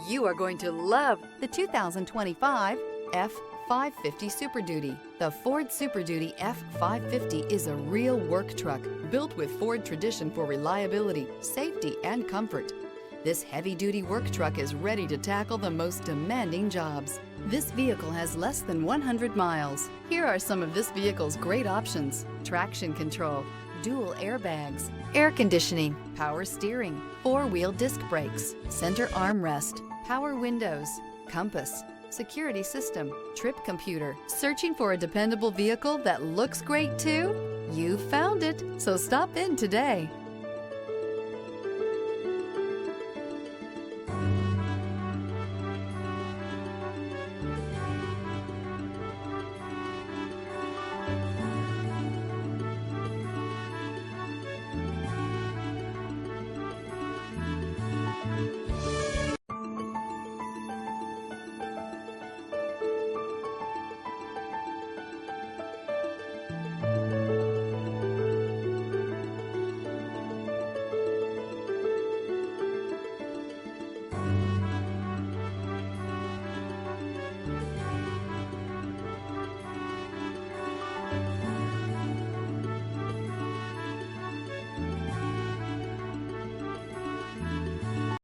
You are going to love the 2025 F-550 Super Duty. The Ford Super Duty F-550 is a real work truck built with Ford tradition for reliability, safety, and comfort. This heavy-duty work truck is ready to tackle the most demanding jobs. This vehicle has less than 100 miles. Here are some of this vehicle's great options: traction control, dual airbags, air conditioning, power steering, four-wheel disc brakes, center armrest, power windows, compass, security system, trip computer. Searching for a dependable vehicle that looks great too? You found it, so stop in today.